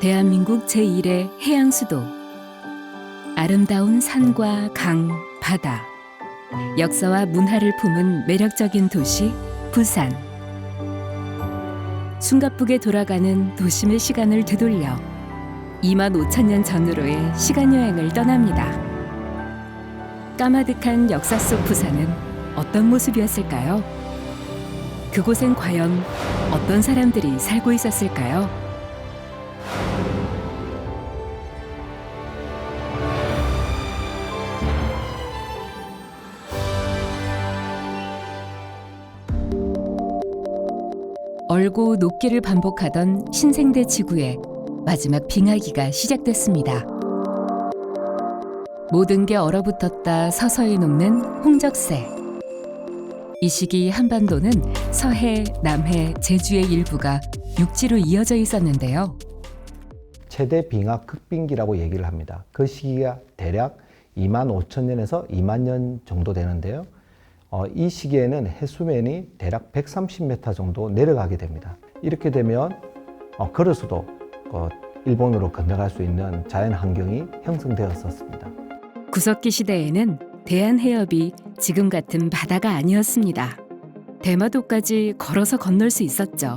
대한민국 제1의 해양 수도. 아름다운 산과 강, 바다, 역사와 문화를 품은 매력적인 도시 부산. 숨가쁘게 돌아가는 도심의 시간을 되돌려 25,000년 전으로의 시간여행을 떠납니다. 까마득한 역사 속 부산은 어떤 모습이었을까요? 그곳엔 과연 어떤 사람들이 살고 있었을까요? 얼고 녹기를 반복하던 신생대 지구의 마지막 빙하기가 시작됐습니다. 모든 게 얼어붙었다 서서히 녹는 홍적세. 이 시기 한반도는 서해, 남해, 제주의 일부가 육지로 이어져 있었는데요. 최대 빙하 극빙기라고 얘기를 합니다. 그 시기가 대략 25,000년에서 2만 년 정도 되는데요. 이 시기에는 해수면이 대략 130m 정도 내려가게 됩니다. 이렇게 되면 걸어서도 일본으로 건너갈 수 있는 자연 환경이 형성되었었습니다. 구석기 시대에는 대한해협이 지금 같은 바다가 아니었습니다. 대마도까지 걸어서 건널 수 있었죠.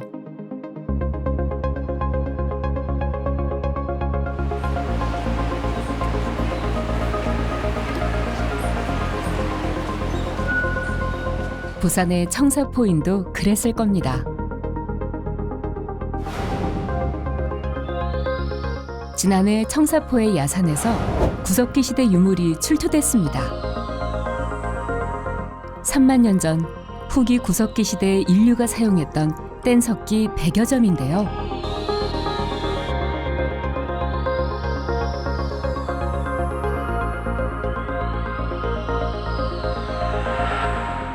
부산의 청사포인도 그랬을 겁니다. 지난해 청사포의 야산에서 구석기 시대 유물이 출토됐습니다. 3만 년 전 후기 구석기 시대의 인류가 사용했던 뗀석기 100여 점인데요.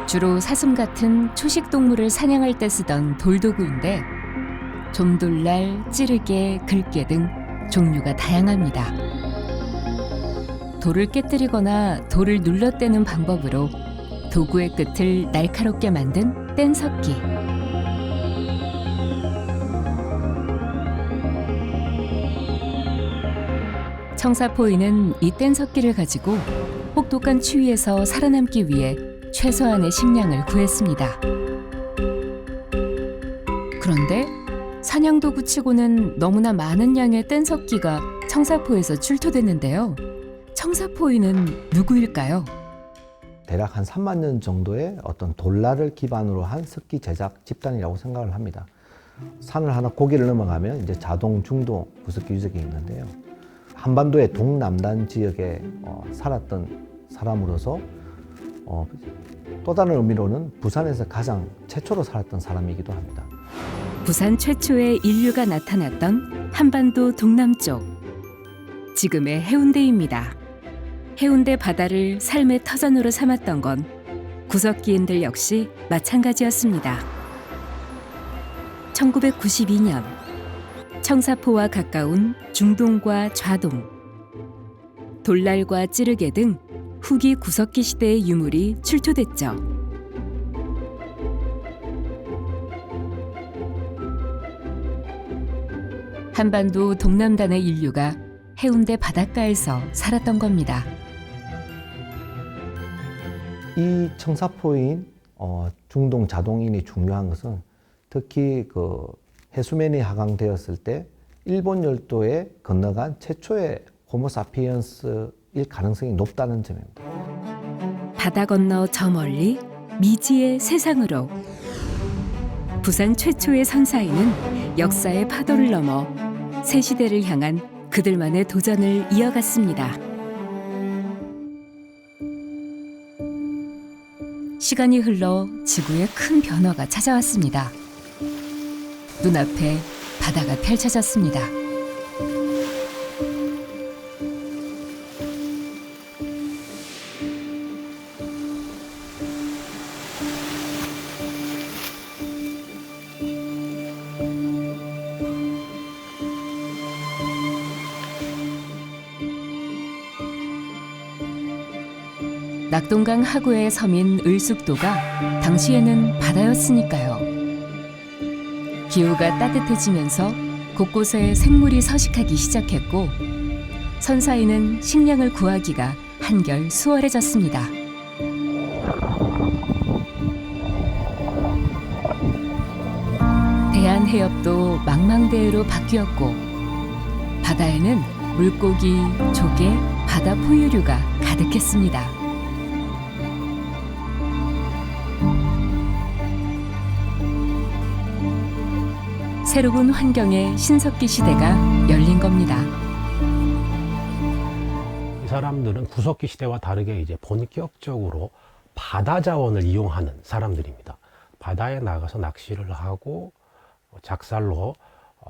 주로 사슴 같은 초식 동물을 사냥할 때 쓰던 돌도구인데 좀돌날, 찌르개, 긁개 등 종류가 다양합니다. 돌을 깨뜨리거나 돌을 눌러떼는 방법으로 도구의 끝을 날카롭게 만든 뗀석기. 청사포인은 이 뗀석기를 가지고 혹독한 추위에서 살아남기 위해 최소한의 식량을 구했습니다. 그런데 사냥도구 치고는 너무나 많은 양의 뗀석기가 청사포에서 출토됐는데요. 청사포인은 누구일까요? 대략 한 3만 년 정도의 어떤 돌날을 기반으로 한 석기 제작 집단이라고 생각을 합니다. 산을 하나 고개를 넘어가면 이제 자동, 중동 구석기 유적이 있는데요. 한반도의 동남단 지역에 살았던 사람으로서 또 다른 의미로는 부산에서 가장 최초로 살았던 사람이기도 합니다. 부산 최초의 인류가 나타났던 한반도 동남쪽, 지금의 해운대입니다. 해운대 바다를 삶의 터전으로 삼았던 건 구석기인들 역시 마찬가지였습니다. 1992년 청사포와 가까운 중동과 좌동, 돌날과 찌르개 등 후기 구석기 시대의 유물이 출토됐죠. 한반도 동남단의 인류가 해운대 바닷가에서 살았던 겁니다. 이 청사포인 중동 자동인이 중요한 것은 특히 그 해수면이 하강되었을 때 일본 열도에 건너간 최초의 호모사피엔스일 가능성이 높다는 점입니다. 바다 건너 저 멀리 미지의 세상으로. 부산 최초의 선사인은 역사의 파도를 넘어 새 시대를 향한 그들만의 도전을 이어갔습니다. 시간이 흘러 지구에 큰 변화가 찾아왔습니다. 눈앞에 바다가 펼쳐졌습니다. 낙동강 하구의 섬인 을숙도가 당시에는 바다였으니까요. 기후가 따뜻해지면서 곳곳에 생물이 서식하기 시작했고 선사이는 식량을 구하기가 한결 수월해졌습니다. 대한해협도 망망대해로 바뀌었고 바다에는 물고기, 조개, 바다 포유류가 가득했습니다. 새로운 환경의 신석기 시대가 열린 겁니다. 이 사람들은 구석기 시대와 다르게 이제 본격적으로 바다 자원을 이용하는 사람들입니다. 바다에 나가서 낚시를 하고 작살로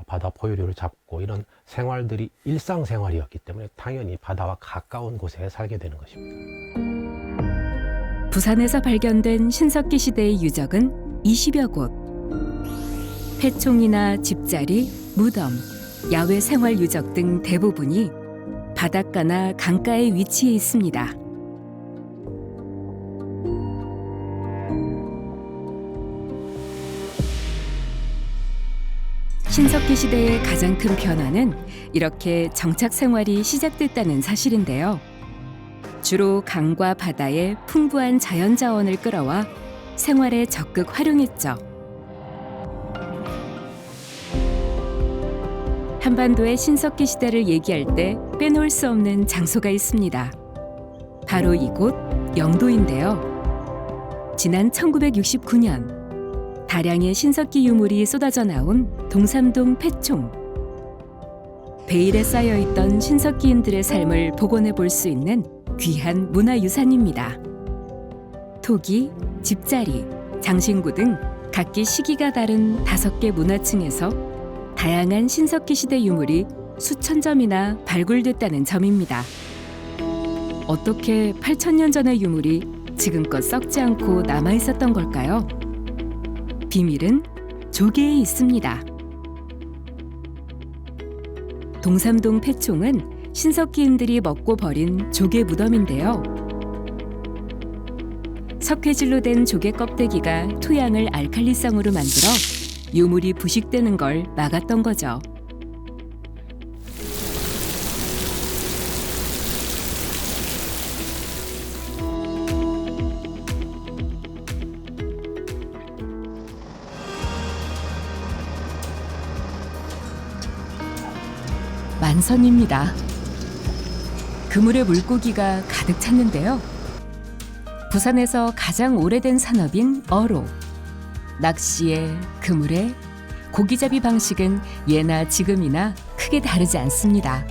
바다 포유류를 잡고 이런 생활들이 일상생활이었기 때문에 당연히 바다와 가까운 곳에 살게 되는 것입니다. 부산에서 발견된 신석기 시대의 유적은 20여 곳. 폐총이나 집자리, 무덤, 야외 생활 유적 등 대부분이 바닷가나 강가에 위치해 있습니다. 신석기 시대의 가장 큰 변화는 이렇게 정착 생활이 시작됐다는 사실인데요. 주로 강과 바다의 풍부한 자연 자원을 끌어와 생활에 적극 활용했죠. 한반도의 신석기 시대를 얘기할 때 빼놓을 수 없는 장소가 있습니다. 바로 이곳 영도인데요. 지난 1969년 다량의 신석기 유물이 쏟아져 나온 동삼동 폐총. 베일에 쌓여있던 신석기인들의 삶을 복원해 볼 수 있는 귀한 문화유산입니다. 토기, 집자리, 장신구 등 각기 시기가 다른 5개 문화층에서 다양한 신석기 시대 유물이 수천 점이나 발굴됐다는 점입니다. 어떻게 8,000년 전의 유물이 지금껏 썩지 않고 남아있었던 걸까요? 비밀은 조개에 있습니다. 동삼동 폐총은 신석기인들이 먹고 버린 조개 무덤인데요. 석회질로 된 조개 껍데기가 토양을 알칼리성으로 만들어 유물이 부식되는 걸 막았던 거죠. 만선입니다. 그물에 물고기가 가득 찼는데요. 부산에서 가장 오래된 산업인 어로. 낚시에, 그물에, 고기잡이 방식은 예나 지금이나 크게 다르지 않습니다.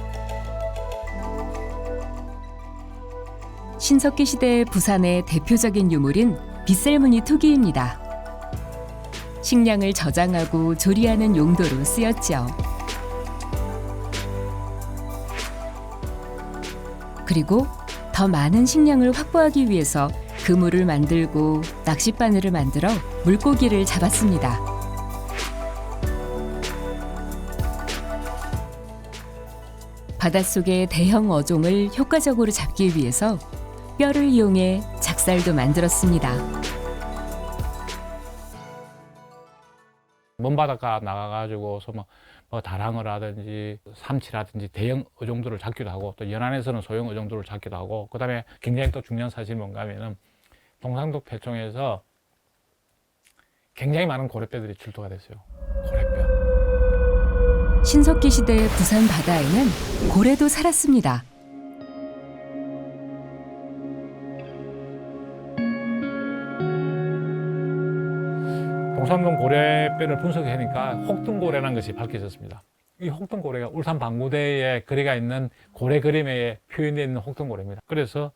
신석기 시대 부산의 대표적인 유물인 빗셀무늬 토기입니다. 식량을 저장하고 조리하는 용도로 쓰였죠. 그리고 더 많은 식량을 확보하기 위해서 그물을 만들고 낚싯바늘을 만들어 물고기를 잡았습니다. 바닷속의 대형 어종을 효과적으로 잡기 위해서 뼈를 이용해 작살도 만들었습니다. 먼 바닷가 나가가지고서 뭐 다랑어를 하든지 삼치라든지 대형 어종들을 잡기도 하고 또 연안에서는 소형 어종들을 잡기도 하고 그다음에 굉장히 또 중요한 사실이 뭔가 하면은 동삼동 폐총에서 굉장히 많은 고래뼈들이 출토가 됐어요. 고래뼈. 신석기 시대 부산 바다에는 고래도 살았습니다. 동삼동 고래뼈를 분석하니까 혹등고래라는 것이 밝혀졌습니다. 이 혹등고래가 울산 방구대에 거리가 있는 고래 그림에 표현되어 있는 혹등고래입니다. 그래서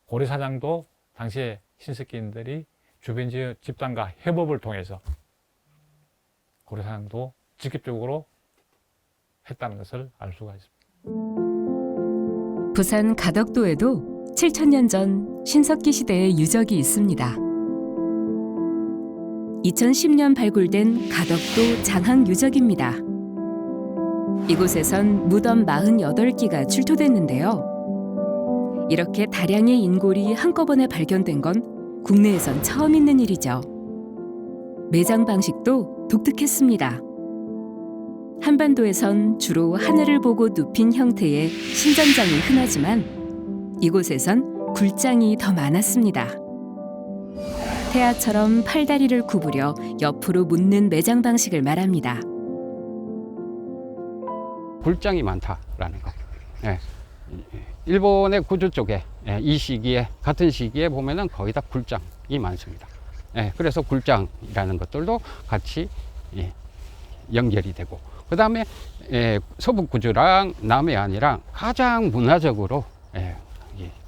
고래 사냥도 당시에 신석기인들이 주변 지역 집단과 협업을 통해서 고래 사냥도 직접적으로 했다는 것을 알 수가 있습니다. 부산 가덕도에도 7,000년 전 신석기 시대의 유적이 있습니다. 2010년 발굴된 가덕도 장항 유적입니다. 이곳에선 무덤 48기가 출토됐는데요. 이렇게 다량의 인골이 한꺼번에 발견된 건 국내에선 처음 있는 일이죠. 매장 방식도 독특했습니다. 한반도에선 주로 하늘을 보고 눕힌 형태의 신전장이 흔하지만 이곳에선 굴장이 더 많았습니다. 태아처럼 팔다리를 구부려 옆으로 묻는 매장 방식을 말합니다. 굴장이 많다라는 거. 예. 일본의 구조 쪽에 이 시기에 같은 시기에 보면은 거의 다 굴장이 많습니다. 예. 그래서 굴장이라는 것들도 같이 연결이 되고 그 다음에 서북 구조랑 남해안이랑 가장 문화적으로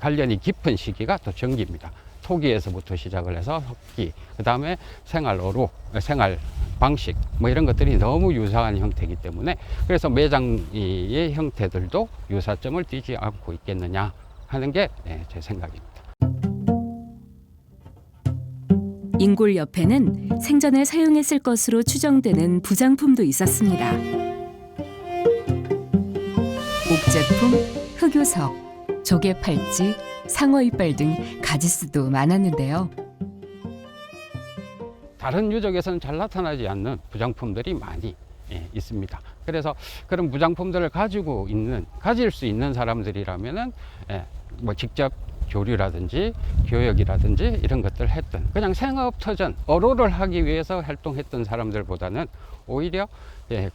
관련이 깊은 시기가 또 전기입니다. 토기에서부터 시작을 해서 석기, 그 다음에 생활어로, 생활 방식 뭐 이런 것들이 너무 유사한 형태이기 때문에 그래서 매장의 형태들도 유사점을 띠지 않고 있겠느냐 하는 게 제 생각입니다. 인골 옆에는 생전에 사용했을 것으로 추정되는 부장품도 있었습니다. 옥제품, 흑요석, 조개 팔찌, 상어 이빨 등 가짓수도 많았는데요. 다른 유적에서는 잘 나타나지 않는 부장품들이 많이 있습니다. 그래서 그런 부장품들을 가질 수 있는 사람들이라면은 뭐 직접 교류라든지 교역이라든지 이런 것들을 했던 그냥 생업터전 어로를 하기 위해서 활동했던 사람들보다는 오히려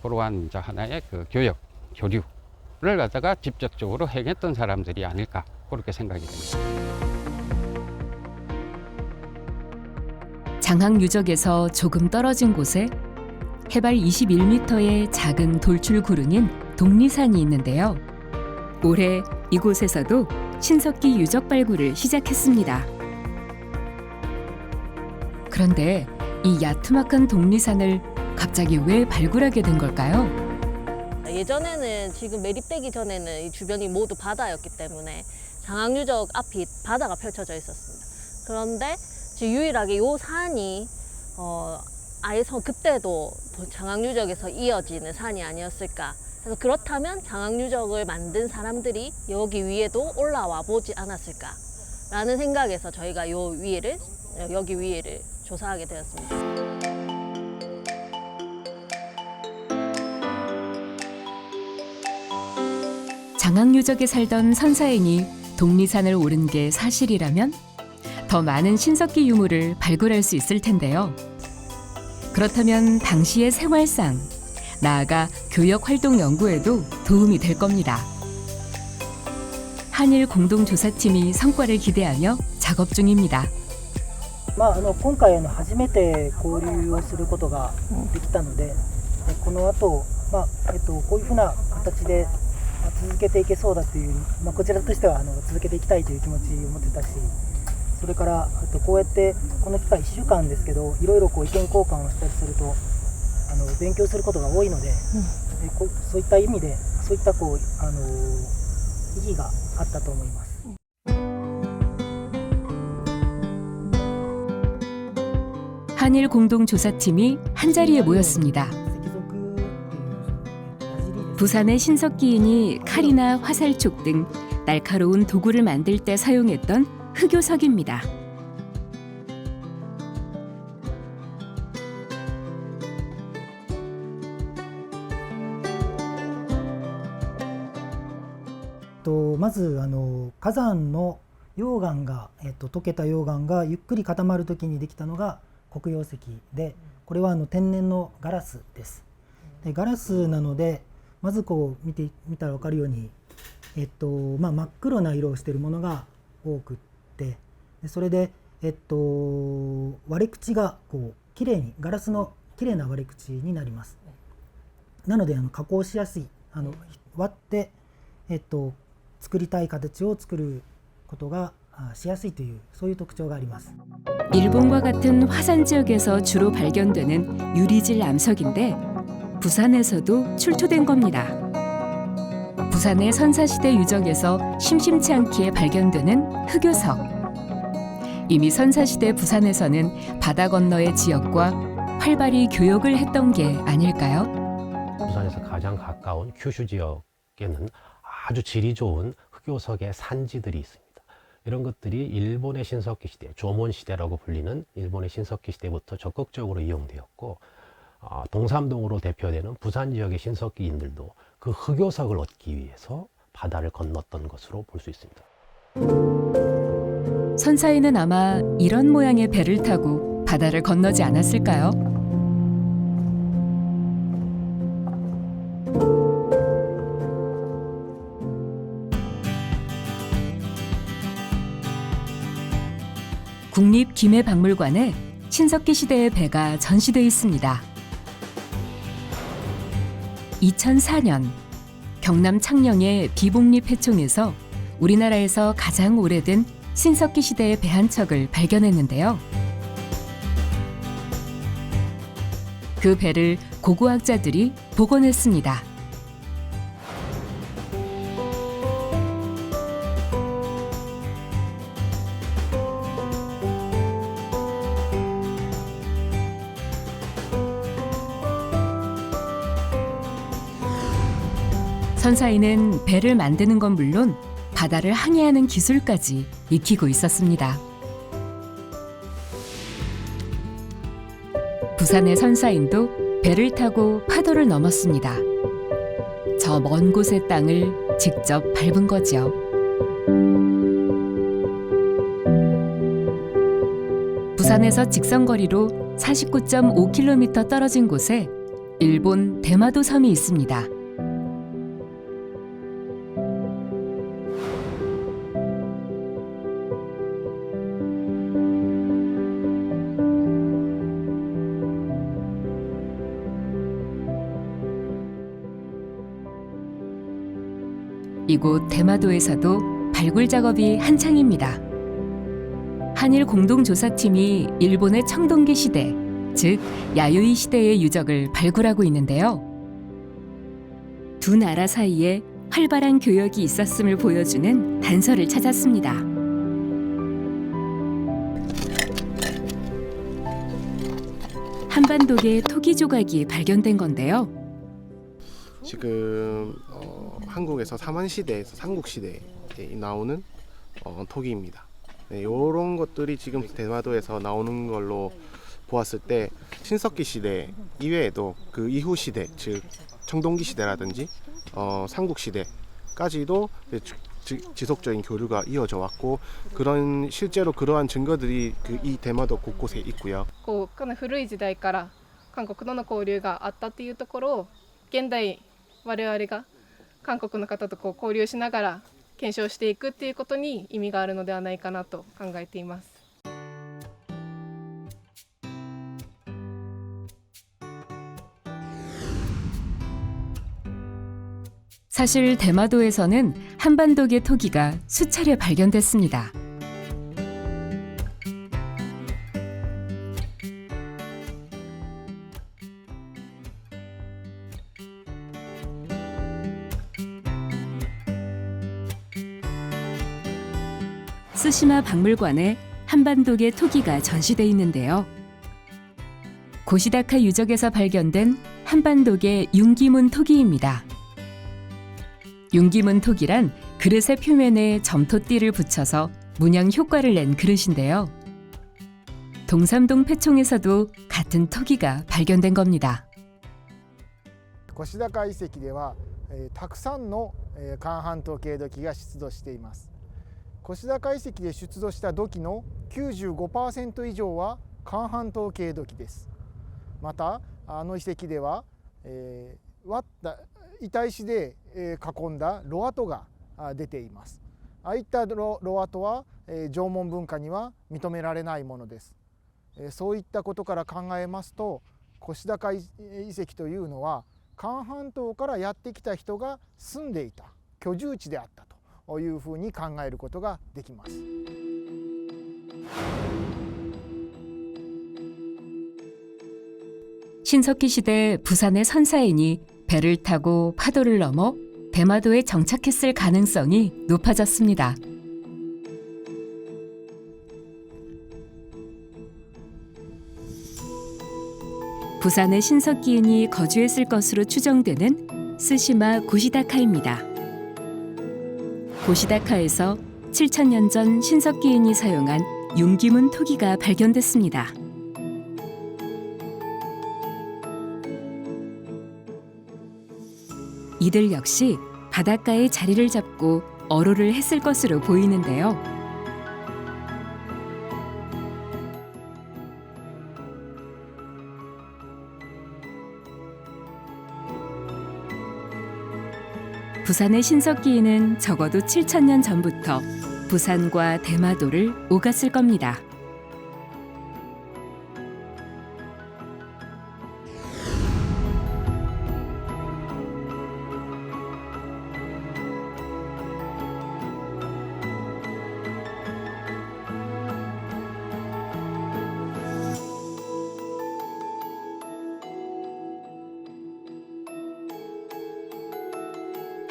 그러한 이제 하나의 그 교역 교류를 갖다가 직접적으로 행했던 사람들이 아닐까 그렇게 생각이 됩니다. 장항 유적에서 조금 떨어진 곳에 해발 21m의 작은 돌출 구릉인 독리산이 있는데요. 올해 이곳에서도 신석기 유적 발굴을 시작했습니다. 그런데 이 야트막한 독리산을 갑자기 왜 발굴하게 된 걸까요? 예전에는 지금 매립되기 전에는 이 주변이 모두 바다였기 때문에 장항유적 앞이 바다가 펼쳐져 있었습니다. 그런데 지금 유일하게 이 산이 아예 그때도 장항유적에서 이어지는 산이 아니었을까. 그래서 그렇다면 장항유적을 만든 사람들이 여기 위에도 올라와 보지 않았을까라는 생각에서 저희가 여기 위에를 조사하게 되었습니다. 장항유적에 살던 선사인이 독리산을 오른 게 사실이라면 더 많은 신석기 유물을 발굴할 수 있을 텐데요. 그렇다면 당시의 생활상, 나아가 교역 활동 연구에도 도움이 될 겁니다. 한일 공동조사팀이 성과를 기대하며 작업 중입니다. 今回初めて交流をすることができたので、この後、こういうふうな形で続けていけそうだという、こちらとしては続けていきたいという気持ちを持ってたし、それからこうやってこの機会1週間ですけど、いろいろ意見交換をしたりすると勉強することが多いので、そういった意味でそういった意義があったと思います。 한일 공동조사팀이 한자리에 모였습니다. 부산의 신석기인이 칼이나 화살촉 등 날카로운 도구를 만들 때 사용했던 흑요석입니다. まず火山の溶岩が、溶けた溶岩がゆっくり固まるときにできたのが黒曜石で、これは天然のガラスです。でガラスなのでまず見たら分かるように、真っ黒な色をしているものが多くって、でそれで、割れ口がきれいにガラスのきれいな割れ口になります。なので加工しやすい、割って、作りたい形を作ることがしやすいというそういう特徴があります。 일본과 같은 화산 지역에서 주로 발견되는 유리질 암석인데 부산에서도 출토된 겁니다. 부산의 선사시대 유적에서 심심치 않게 발견되는 흑요석. 이미 선사시대 부산에서는 바다 건너의 지역과 활발히 교역을 했던 게 아닐까요? 부산에서 가장 가까운 규슈 지역에는 아주 질이 좋은 흑요석의 산지들이 있습니다. 이런 것들이 일본의 신석기 시대, 조몬 시대라고 불리는 일본의 신석기 시대부터 적극적으로 이용되었고, 동삼동으로 대표되는 부산 지역의 신석기인들도 그 흑요석을 얻기 위해서 바다를 건넜던 것으로 볼 수 있습니다. 선사인은 아마 이런 모양의 배를 타고 바다를 건너지 않았을까요? 국립김해박물관에 신석기 시대의 배가 전시돼 있습니다. 2004년 경남 창녕의 비복립 해총에서 우리나라에서 가장 오래된 신석기 시대의 배 한 척을 발견했는데요. 그 배를 고고학자들이 복원했습니다. 선사인은 배를 만드는 건 물론 바다를 항해하는 기술까지 익히고 있었습니다. 부산의 선사인도 배를 타고 파도를 넘었습니다. 저 먼 곳의 땅을 직접 밟은 거죠. 부산에서 직선거리로 49.5km 떨어진 곳에 일본 대마도 섬이 있습니다. 이곳 대마도에서도 발굴 작업이 한창입니다. 한일 공동조사팀이 일본의 청동기 시대, 즉 야요이 시대의 유적을 발굴하고 있는데요. 두 나라 사이에 활발한 교역이 있었음을 보여주는 단서를 찾았습니다. 한반도계 토기 조각이 발견된 건데요. 지금 한국에서 삼한시대에서 삼국시대에 나오는 토기입니다. 네, 이런 것들이 지금 대마도에서 나오는 걸로 보았을 때 신석기 시대 이외에도 그 이후 시대, 즉 청동기 시대라든지 삼국시대까지도 지속적인 교류가 이어져 왔고 실제로 그러한 증거들이 이 대마도 곳곳에 있고요. かなり古い時代から韓国との交流があったっていうところを現代我々が韓国の方と交流しながら検証していくっていうことに意味があるのではないかなと考えています。 사실 대마도에서는 한반도계 토기가 수차례 발견됐습니다. 스시마 박물관에 한반도계 토기가 전시돼 있는데요. 고시다카 유적에서 발견된 한반도계 융기문 토기입니다. 융기문 토기란 그릇의 표면에 점토띠를 붙여서 문양 효과를 낸 그릇인데요. 동삼동 패총에서도 같은 토기가 발견된 겁니다. 越高遺跡では、たくさんの韓半島系土器が出土しています。越高遺跡で出土した土器の 95% 以上は韓半島系土器です。またあの遺跡では、割った板石で囲んだロ跡が出ています。ああいったロ跡は縄文文化には認められないものです。そういったことから考えますと、越高遺跡というのは韓半島からやってきた人が住んでいた居住地であったというふうに考えることができます。 신석기 시대 부산의 선사인이 배를 타고 파도를 넘어 대마도에 정착했을 가능성이 높아졌습니다. 부산의 신석기인이 거주했을 것으로 추정되는 스시마 고시다카입니다. 고시다카에서 7,000년 전 신석기인이 사용한 융기문 토기가 발견됐습니다. 이들 역시 바닷가에 자리를 잡고 어로를 했을 것으로 보이는데요. 부산의 신석기인은 적어도 7,000년 전부터 부산과 대마도를 오갔을 겁니다.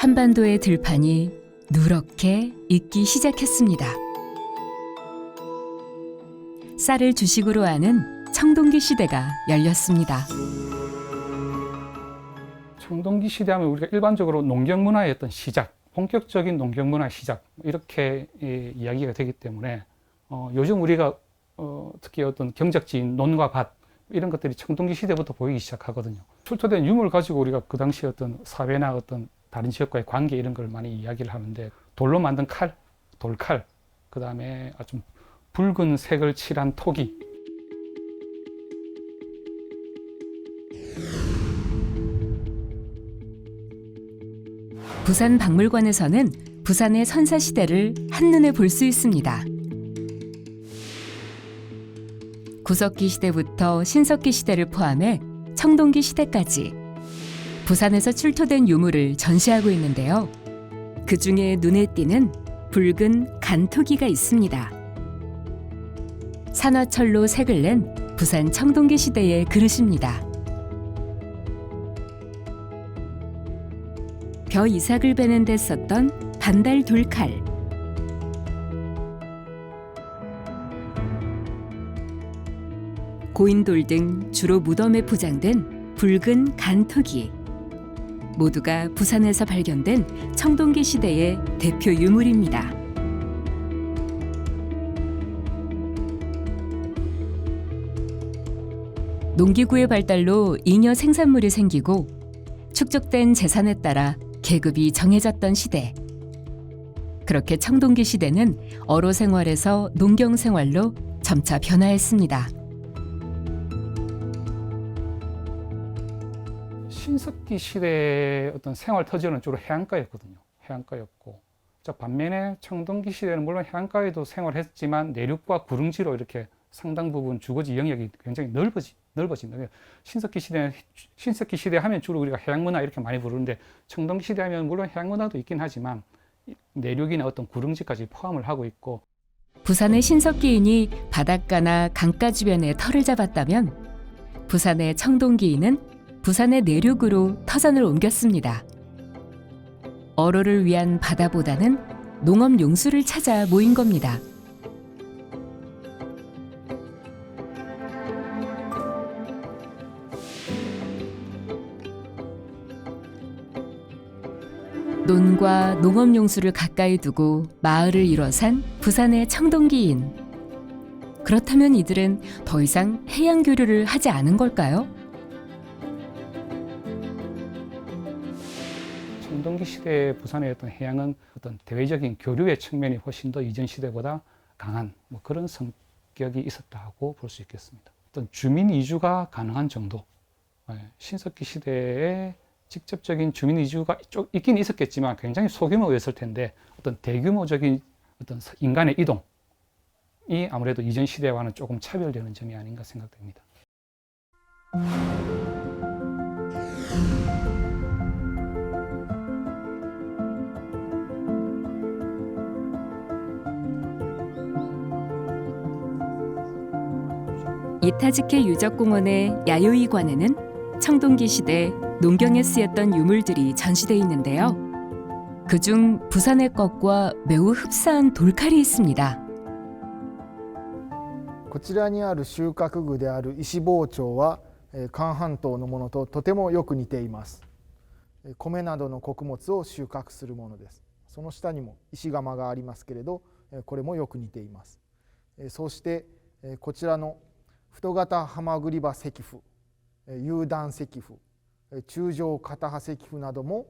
한반도의 들판이 누렇게 익기 시작했습니다. 쌀을 주식으로 하는 청동기 시대가 열렸습니다. 청동기 시대 하면 우리가 일반적으로 농경 문화의 어떤 시작, 본격적인 농경 문화의 시작 이렇게 이야기가 되기 때문에 요즘 우리가 특히 어떤 경작지인 논과 밭 이런 것들이 청동기 시대부터 보이기 시작하거든요. 출토된 유물 가지고 우리가 그 당시 어떤 사회나 어떤 다른 지역과의 관계 이런 걸 많이 이야기를 하는데 돌로 만든 칼, 돌칼, 그 다음에 아주 붉은 색을 칠한 토기. 부산 박물관에서는 부산의 선사시대를 한눈에 볼 수 있습니다. 구석기 시대부터 신석기 시대를 포함해 청동기 시대까지 부산에서 출토된 유물을 전시하고 있는데요. 그 중에 눈에 띄는 붉은 간토기가 있습니다. 산화철로 색을 낸 부산 청동기 시대의 그릇입니다. 벼 이삭을 베는 데 썼던 반달 돌칼, 고인돌 등 주로 무덤에 포장된 붉은 간토기, 모두가 부산에서 발견된 청동기 시대의 대표 유물입니다. 농기구의 발달로 잉여 생산물이 생기고 축적된 재산에 따라 계급이 정해졌던 시대. 그렇게 청동기 시대는 어로 생활에서 농경 생활로 점차 변화했습니다. 신석기 시대의 어떤 생활 터전은 주로 해안가였거든요. 해안가였고, 반면에 청동기 시대는 물론 해안가에도 생활했지만 내륙과 구릉지로 이렇게 상당 부분 주거지 영역이 굉장히 넓어진다. 신석기 시대 하면 주로 우리가 해양문화 이렇게 많이 부르는데 청동기 시대 하면 물론 해양문화도 있긴 하지만 내륙이나 어떤 구릉지까지 포함을 하고 있고. 부산의 신석기인이 바닷가나 강가 주변에 터를 잡았다면 부산의 청동기인은 부산의 내륙으로 터전을 옮겼습니다. 어로를 위한 바다보다는 농업 용수를 찾아 모인 겁니다. 논과 농업 용수를 가까이 두고 마을을 이뤄 산 부산의 청동기인. 그렇다면 이들은 더 이상 해양 교류를 하지 않은 걸까요? 청동기 시대 부산의 어떤 해양은 어떤 대외적인 교류의 측면이 훨씬 더 이전 시대보다 강한 그런 성격이 있었다고 볼 수 있겠습니다. 어떤 주민 이주가 가능한 정도. 신석기 시대에 직접적인 주민 이주가 있긴 있었겠지만 굉장히 소규모였을 텐데 어떤 대규모적인 어떤 인간의 이동이 아무래도 이전 시대와는 조금 차별되는 점이 아닌가 생각됩니다. 이타즈케 유적공원의 야요이관에는 청동기 시대 농경에 쓰였던 유물들이 전시돼 있는데요. 그중 부산의 것과 매우 흡사한 돌칼이 있습니다. こちらにある収穫具である石包丁は韓半島のものととてもよく似ています。米などの穀物を収穫するものです。その下にも石窯がありますけれど、これもよく似ています。そしてこちらの太型ハマグリ刃石斧、有段石斧、中状片刃石斧なども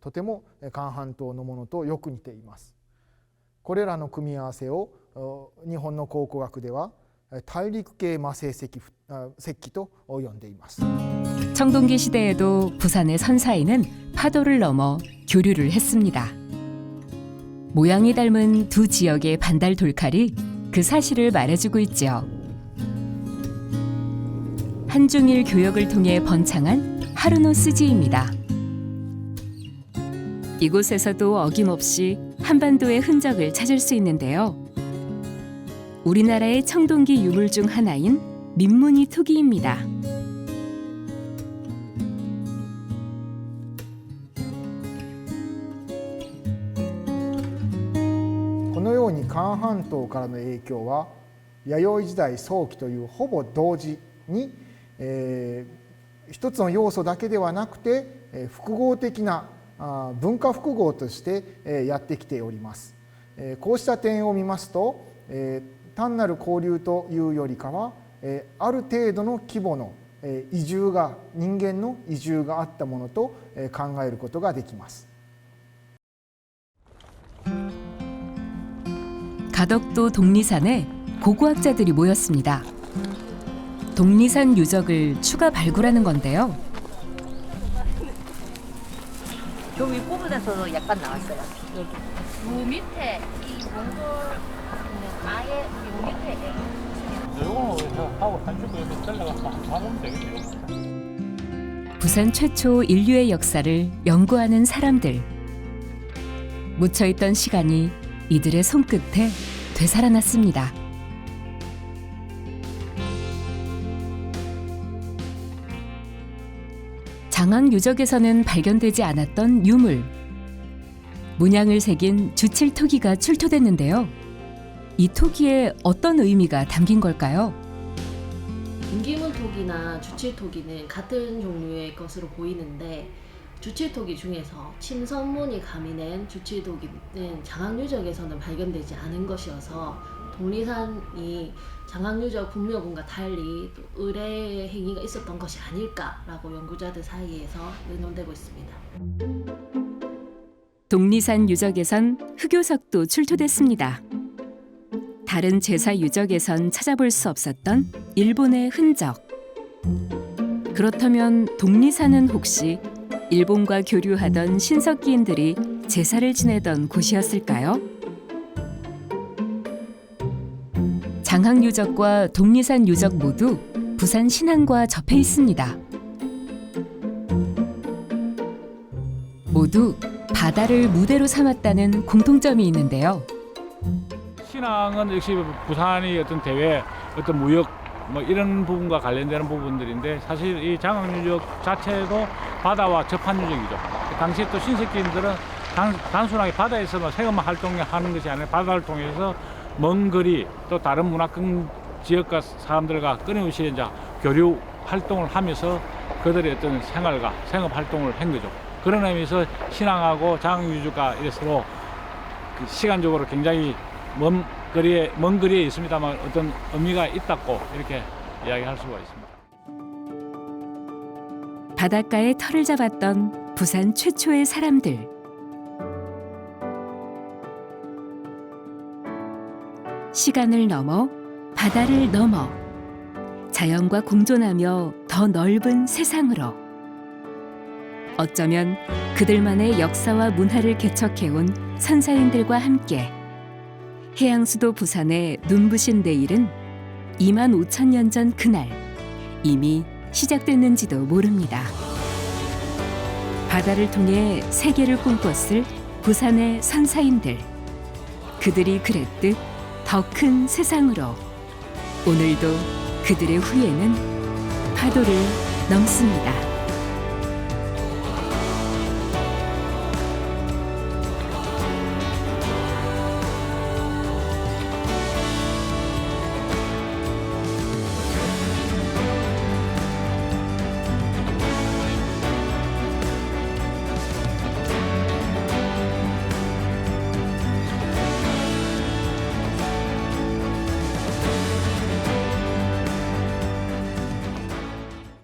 とても韓半島のものとよく似ています。これらの組み合わせを日本の考古学では大陸系魔生石器と呼んでいます。 청동기 시대에도 부산의 선사인은 파도를 넘어 교류를 했습니다. 모양이 닮은 두 지역의 반달 돌칼이 그 사실을 말해주고 있죠. 한중일 교역을 통해 번창한 하루노 스지입니다. 이곳에서도 어김없이 한반도의 흔적을 찾을 수 있는데요. 우리나라의 청동기 유물 중 하나인 민무늬 토기입니다. このように韓半島からの影響は弥生時代早期というほぼ同時に、一つの要素だけではなくて、複合的な文化複合として、やってきております。こうした点を見ますと、単なる交流というよりかは、ある程度の規模の移住が人間の移住があったものと考えることができます。 가덕도 독리산에 고고학자들이 모였습니다. 독리산 유적을 추가 발굴하는 건데요. 저 윗부분에서도 약간 나왔어요. 여기. 요 밑에 이 몽골 아예 요 밑에 요거는 하고 한쪽으로 이렇게 잘라가서 봐보면 되겠네요. 부산 최초 인류의 역사를 연구하는 사람들. 묻혀있던 시간이 이들의 손끝에 되살아났습니다. 장항 유적에서는 발견되지 않았던 유물. 문양을 새긴 주칠 토기가 출토됐는데요. 이 토기에 어떤 의미가 담긴 걸까요? 김기문 토기나 주칠 토기는 같은 종류의 것으로 보이는데 주칠 토기 중에서 침선문이 가미낸 주칠 토기는 장항 유적에서는 발견되지 않은 것이어서 독리산이 장항 유적 분묘군과 달리 또 의뢰 행위가 있었던 것이 아닐까라고 연구자들 사이에서 의논되고 있습니다. 독리산 유적에선 흑요석도 출토됐습니다. 다른 제사 유적에선 찾아볼 수 없었던 일본의 흔적. 그렇다면 독리산은 혹시 일본과 교류하던 신석기인들이 제사를 지내던 곳이었을까요? 장항 유적과 독리산 유적 모두 부산 신항과 접해 있습니다. 모두 바다를 무대로 삼았다는 공통점이 있는데요. 신항은 역시 부산이 어떤 대외, 어떤 무역 뭐 이런 부분과 관련되는 부분들인데 사실 이 장항 유적 자체도 바다와 접한 유적이죠. 당시 또 신석기인들은 단순하게 바다에서만 생업만 활동하는 것이 아니라 바다를 통해서 먼 거리 또 다른 문화권 지역과 사람들과 끊임없이 이제 교류 활동을 하면서 그들의 어떤 생활과 생업 활동을 한 거죠. 그런 의미에서 신항하고 장항 유적과 서로 시간적으로 굉장히 먼 거리에 있습니다만 어떤 의미가 있다고 이렇게 이야기할 수가 있습니다. 바닷가에 터를 잡았던 부산 최초의 사람들. 시간을 넘어 바다를 넘어 자연과 공존하며 더 넓은 세상으로. 어쩌면 그들만의 역사와 문화를 개척해온 선사인들과 함께 해양수도 부산의 눈부신 내일은 25,000년 전 그날 이미 시작됐는지도 모릅니다. 바다를 통해 세계를 꿈꿨을 부산의 선사인들. 그들이 그랬듯 더 큰 세상으로. 오늘도 그들의 후예는 파도를 넘습니다.